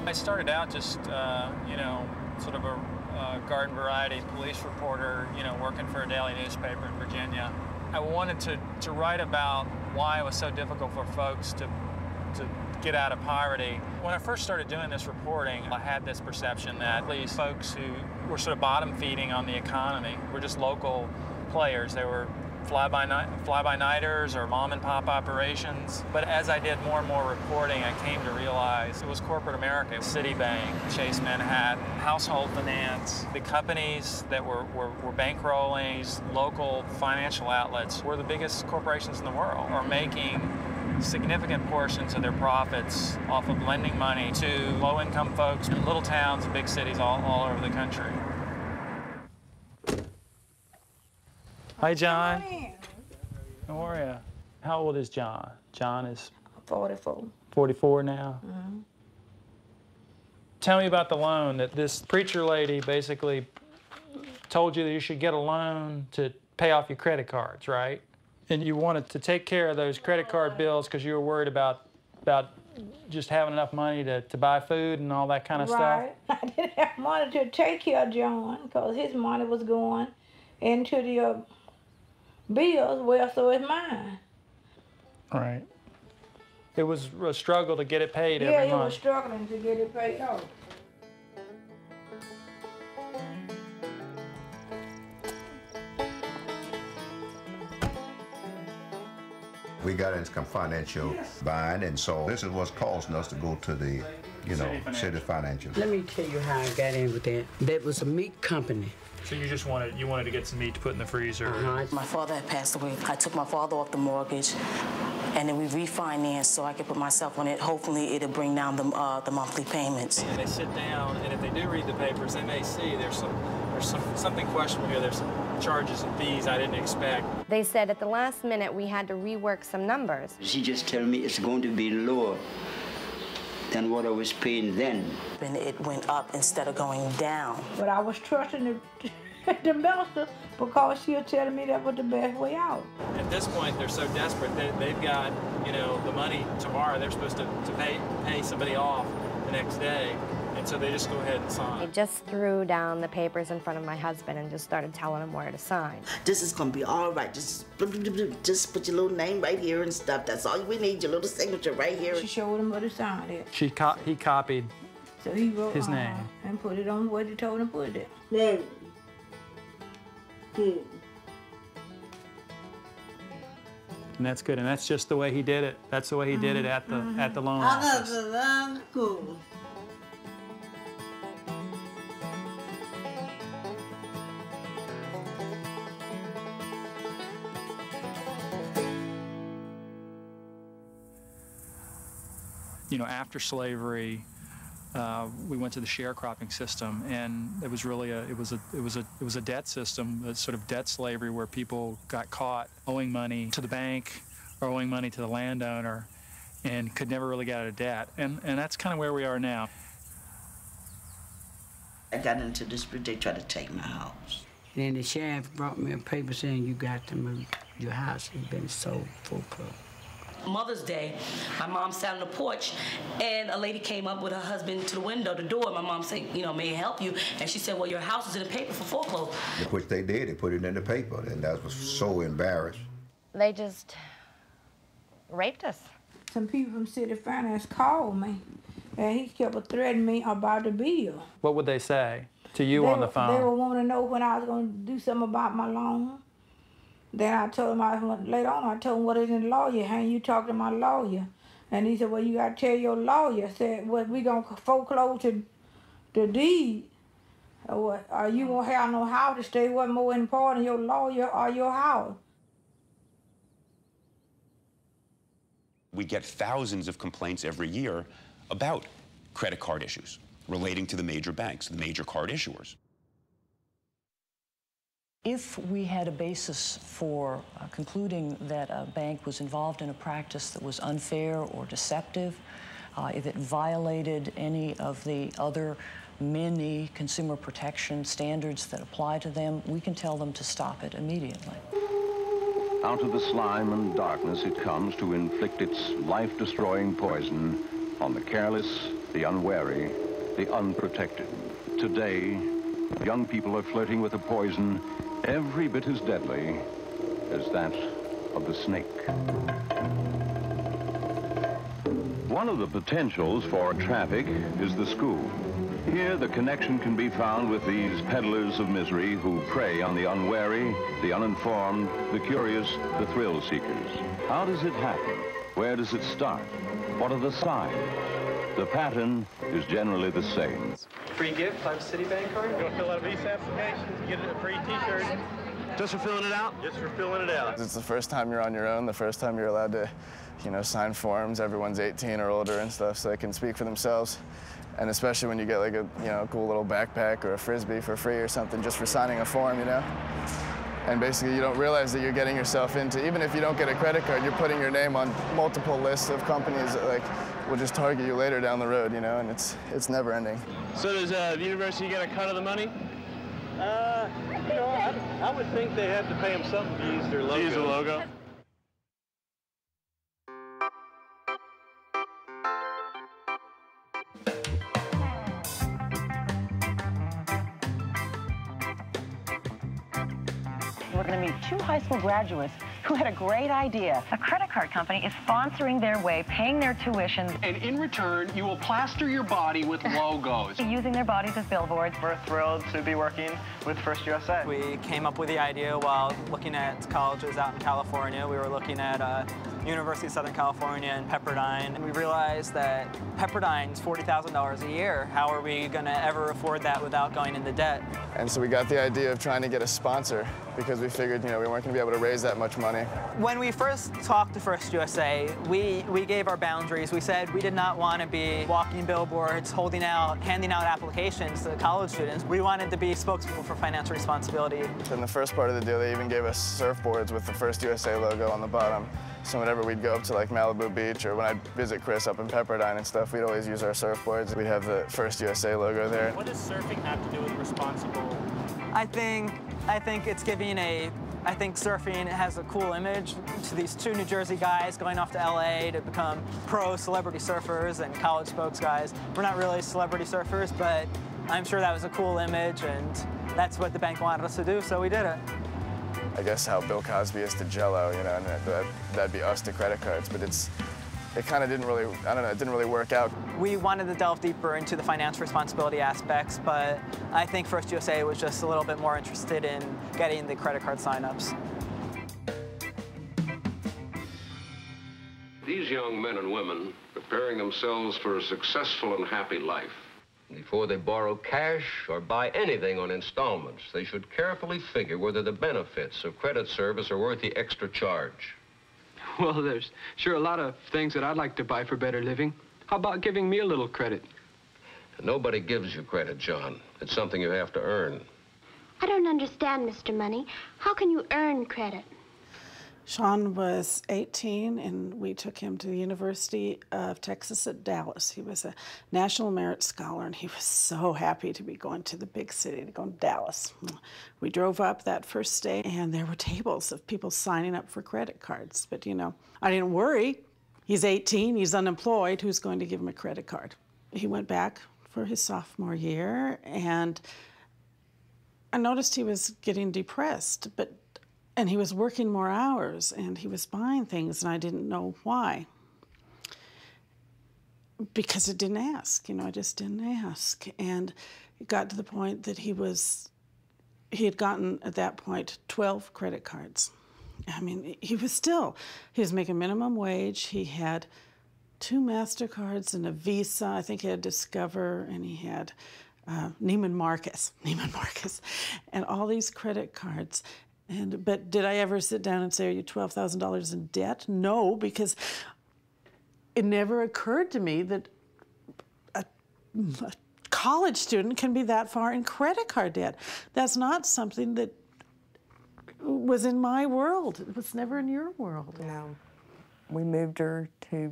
I started out just, you know, sort of a garden variety police reporter, you know, working for a daily newspaper in Virginia. I wanted to write about why it was so difficult for folks to get out of poverty. When I first started doing this reporting, I had this perception that these folks who were sort of bottom feeding on the economy were just local players. They were fly-by-nighters or mom-and-pop operations. But as I did more and more reporting, I came to realize it was corporate America. Citibank, Chase Manhattan, household finance, the companies that were bankrolling these local financial outlets were the biggest corporations in the world, are making significant portions of their profits off of lending money to low-income folks in little towns and big cities all over the country. Hi, John. How are you? How old is John? John is 44. 44 now? Mm-hmm. Tell me about the loan that this preacher lady basically told you that you should get a loan to pay off your credit cards, right? And you wanted to take care of those credit card bills because you were worried about just having enough money to buy food and all that kind of stuff? Right. I didn't have money to take care of John because his money was going into the bills, well, so is mine. Right. It was a struggle to get it paid every month. Yeah, he was struggling to get it paid off. We got into some financial bind, and so this is what's causing us to go to the, you know, city financial. Let me tell you how I got in with that. That was a meat company. So you just wanted to get some meat to put in the freezer? My father had passed away. I took my father off the mortgage, and then we refinanced so I could put myself on it. Hopefully, it'll bring down the monthly payments. And they sit down, and if they do read the papers, they may see there's something questionable here. There's some charges and fees I didn't expect. They said at the last minute we had to rework some numbers. She just told me it's going to be lower than what I was paying then. And it went up instead of going down. But I was trusting the master because she was telling me that was the best way out. At this point, they're so desperate that they've got, you know, the money tomorrow. They're supposed to pay somebody off the next day. And so they just go ahead and sign. I just threw down the papers in front of my husband and just started telling him where to sign. This is gonna be all right. Just put your little name right here and stuff. That's all we need, your little signature right here. She showed him where to sign it. He copied so he wrote his name and put it on where he told him to put it. Name. And that's good. And that's just the way he did it. That's the way he did it at the loan office. That's cool. You know, after slavery, we went to the sharecropping system, and it was really it was a debt system, a sort of debt slavery where people got caught owing money to the bank or owing money to the landowner, and could never really get out of debt. And that's kind of where we are now. I got into this, but they tried to take my house. And then the sheriff brought me a paper saying you got to move. Your house has been sold foreclosed. Mother's Day, my mom sat on the porch, and a lady came up with her husband to the window, the door. My mom said, you know, may I help you? And she said, well, your house is in the paper for foreclosure. Which they did. They put it in the paper, and that was so embarrassed. They just raped us. Some people from City Finance called me, and he kept threatening me about the bill. What would they say to you on the phone? They were wanting to know when I was going to do something about my loan. Then I told him, later on, I told him, what is in the lawyer? How you talk to my lawyer? And he said, well, you got to tell your lawyer. I said, well, we going to foreclose the deed. Or you won't have no house to stay. What's more important, your lawyer or your house? We get thousands of complaints every year about credit card issues relating to the major banks, the major card issuers. If we had a basis for concluding that a bank was involved in a practice that was unfair or deceptive, if it violated any of the other many consumer protection standards that apply to them, we can tell them to stop it immediately. Out of the slime and darkness it comes to inflict its life-destroying poison on the careless the unwary, the unprotected. Today, young people are flirting with a poison every bit as deadly as that of the snake. One of the potentials for traffic is the school. Here, the connection can be found with these peddlers of misery who prey on the unwary, the uninformed, the curious, the thrill seekers. How does it happen? Where does it start? What are the signs? The pattern is generally the same. Free gift, 5 Citibank card. You want to fill out a visa application, you get a free t-shirt. Just for filling it out? Just for filling it out. It's the first time you're on your own, the first time you're allowed to, you know, sign forms. Everyone's 18 or older and stuff, so they can speak for themselves. And especially when you get like a, you know, cool little backpack or a Frisbee for free or something just for signing a form, you know? And basically you don't realize that you're getting yourself into, even if you don't get a credit card, you're putting your name on multiple lists of companies that like will just target you later down the road, you know, and it's never ending. So does the university get a cut of the money? You know, I would think they have to pay them something to use their logo. To use the logo? We're going to meet 2 high school graduates who had a great idea. A credit card company is sponsoring their way, paying their tuition. And in return, you will plaster your body with logos. Using their bodies as billboards. We're thrilled to be working with First USA. We came up with the idea while looking at colleges out in California. We were looking at University of Southern California and Pepperdine. And we realized that Pepperdine's $40,000 a year. How are we going to ever afford that without going into debt? And so we got the idea of trying to get a sponsor because we figured, you know, we weren't going to be able to raise that much money. When we first talked to First USA, we gave our boundaries. We said we did not want to be walking billboards, handing out applications to college students. We wanted to be spokespeople for financial responsibility. In the first part of the deal, they even gave us surfboards with the First USA logo on the bottom. So whenever we'd go up to like Malibu Beach or when I'd visit Chris up in Pepperdine and stuff, we'd always use our surfboards. We'd have the First USA logo there. What does surfing have to do with responsible? I think it's giving I think surfing has a cool image to these 2 New Jersey guys going off to LA to become pro celebrity surfers and college spokes guys. We're not really celebrity surfers, but I'm sure that was a cool image and that's what the bank wanted us to do, so we did it. I guess how Bill Cosby is to Jell-O, you know, and that'd be us to credit cards, but it kind of didn't really, I don't know, it didn't really work out. We wanted to delve deeper into the financial responsibility aspects, but I think First USA was just a little bit more interested in getting the credit card signups. These young men and women preparing themselves for a successful and happy life. Before they borrow cash or buy anything on installments, they should carefully figure whether the benefits of credit service are worth the extra charge. Well, there's sure a lot of things that I'd like to buy for better living. How about giving me a little credit? Nobody gives you credit, John. It's something you have to earn. I don't understand, Mr. Money. How can you earn credit? Sean was 18, and we took him to the University of Texas at Dallas. He was a National Merit Scholar, and he was so happy to be going to the big city, to go to Dallas. We drove up that first day, and there were tables of people signing up for credit cards. But, you know, I didn't worry. He's 18, he's unemployed. Who's going to give him a credit card? He went back for his sophomore year, and I noticed he was getting depressed, and he was working more hours, and he was buying things, and I didn't know why. Because it didn't ask, you know, I just didn't ask. And it got to the point that he had gotten, at that point, 12 credit cards. I mean, he was making minimum wage. He had 2 MasterCards and a Visa. I think he had Discover, and he had Neiman Marcus, and all these credit cards. But did I ever sit down and say, are you $12,000 in debt? No, because it never occurred to me that a college student can be that far in credit card debt. That's not something that was in my world. It was never in your world. No. We moved her to